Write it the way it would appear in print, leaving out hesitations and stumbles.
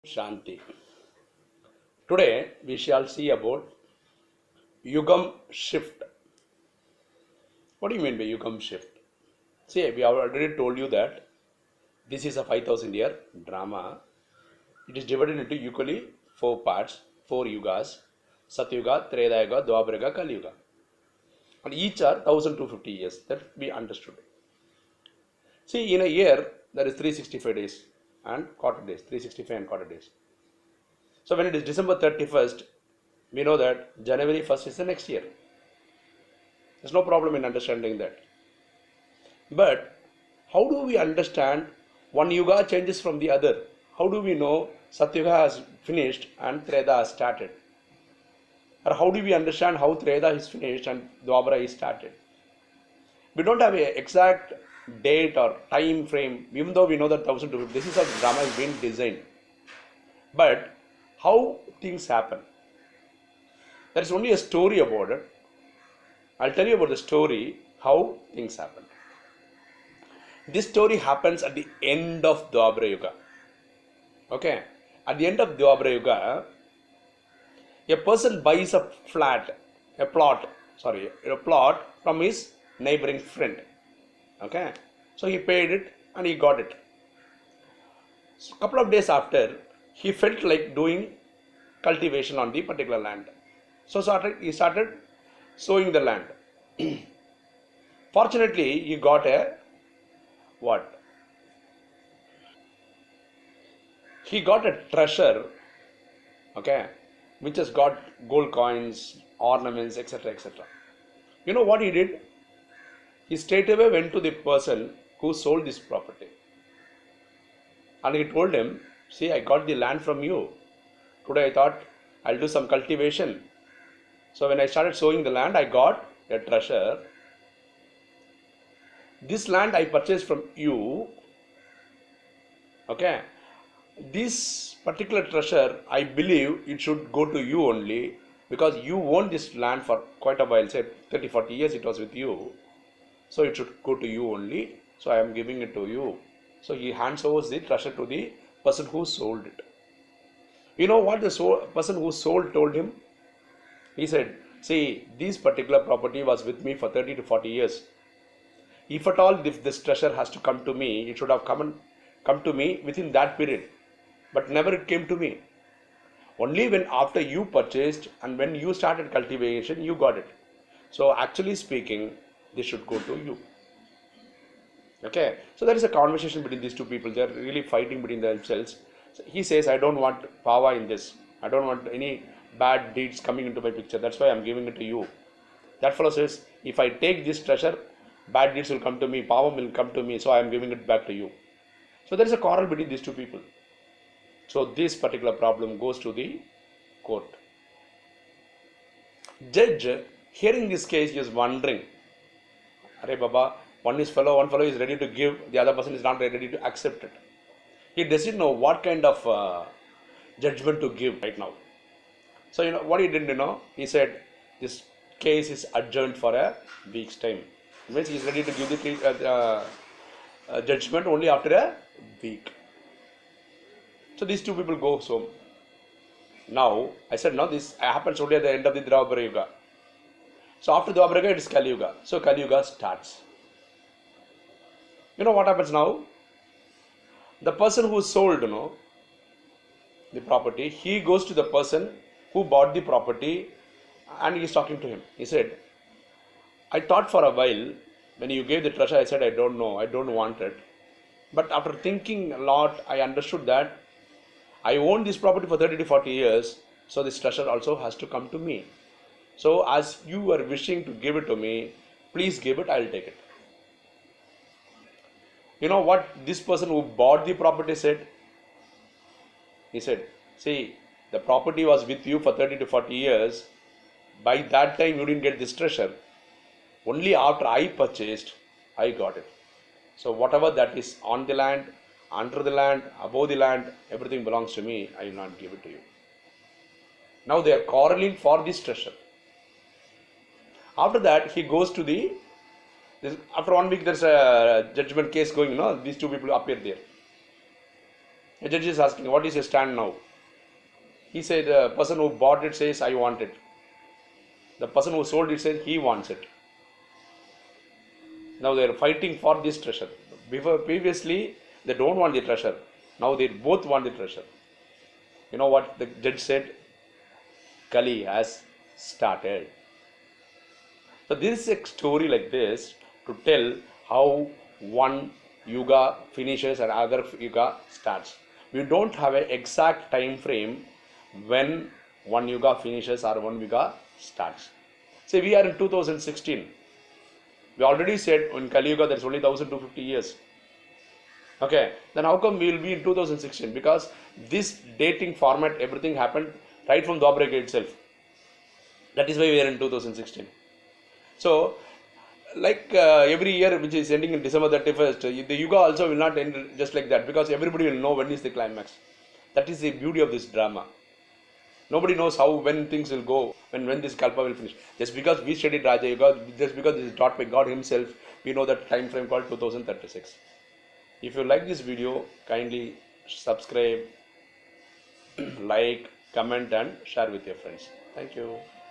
Shanti. Today we shall see about Yugam shift. What do you mean by Yugam shift? See, we have already told you that this is a 5000 year drama. It is divided into equally four parts, four yugas: Satyuga, Treta Yuga, Dwapara Yuga, Kali Yuga. And each are 1250 years. That we understood. See, in a year there is 365 days and quarter days, 365 and quarter days. So when it is December 31st, we know that January 1st is the next year. There's no problem in understanding that. But how do we understand one yuga changes from the other? How do we know Satyuga has finished and Treta has started? Or how do we understand how Treta is finished and Dwapara is started? We don't have an exact date or time frame, even though we know that 1250. This is how the drama is being designed. But how things happen? There is only a story about it. I'll tell you about the story, how things happen. This story happens at the end of Dwapara Yuga. Okay? At the end of Dwapara Yuga, a person buys a plot from his neighboring friend. Okay? So he paid it and he got it. So a couple of days after, he felt like doing cultivation on the particular land. So he started sowing the land. Fortunately, he got a what? He got a treasure, okay, which has got gold coins, ornaments, etc., etc. You know what he did? He straightaway went to the person who sold this property. And he told him, see, I got the land from you. Today I thought I'll do some cultivation. So when I started sowing the land, I got a treasure. This land I purchased from you. Okay. This particular treasure, I believe it should go to you only, because you own this land for quite a while, say 30-40 years it was with you. So it should go to you only. So I am giving it to you. So he hands over the treasure to the person who sold it. You know what the person who sold told him? He said, see, this particular property was with me for 30 to 40 years. If at all if this treasure has to come to me, it should have come to me within that period. But never it came to me. Only when after you purchased and when you started cultivation, you got it. So actually speaking, this should go to you. Okay. So there is a conversation between these two people. They are really fighting between themselves. So he says, I don't want Pava in this. I don't want any bad deeds coming into my picture. That's why I'm giving it to you. That fellow says, if I take this treasure, bad deeds will come to me, Pava will come to me, so I am giving it back to you. So there is a quarrel between these two people. So this particular problem goes to the court. Judge, hearing this case, is wondering, Arey Baba, one fellow is ready to give, the other person is not ready to accept it. He doesn't know what kind of judgment to give right now. So, you know, what he didn't know, he said, this case is adjourned for a week's time. It means he is ready to give the judgment only after a week. So, these two people go home. Now, I said, no, this happens only at the end of the Dwapara Yuga. So, after Dwapara Yuga, it is Kali Yuga. So, Kali Yuga starts. You know what happens now? The person who sold, the property, he goes to the person who bought the property and he is talking to him. He said, I thought for a while, when you gave the treasure, I said, I don't know, I don't want it. But after thinking a lot, I understood that I own this property for 30 to 40 years, so this treasure also has to come to me. So as you are wishing to give it to me, please give it, I'll take it. You know what this person who bought the property said? He said, see, the property was with you for 30 to 40 years. By that time, you didn't get this treasure. Only after I purchased, I got it. So whatever that is on the land, under the land, above the land, everything belongs to me. I will not give it to you. Now they are quarreling for this treasure. After that, he goes to the After 1 week, there's a judgment case going, these two people appear there. The judge is asking, what is your stand now? He said, the person who bought it says, I want it. The person who sold it says, he wants it. Now they are fighting for this treasure. Previously, they don't want the treasure. Now they both want the treasure. You know what the judge said? Kali has started. So this is a story like this to tell how one yuga finishes and other yuga starts. We don't have an exact time frame when one yuga finishes or one yuga starts. Say we are in 2016. We already said in Kali Yuga there is only 1250 years. Okay, then how come we will be in 2016? Because this dating format, everything happened right from Dwaparika itself. That is why we are in 2016. So, like every year which is ending in December 31st, the Yuga also will not end just like that, because everybody will know when is the climax. That is the beauty of this drama. Nobody knows when things will go, when this Kalpa will finish. Just because we studied Raja Yuga, just because this is taught by God himself, we know that time frame called 2036. If you like this video, kindly subscribe, like, comment and share with your friends. Thank you.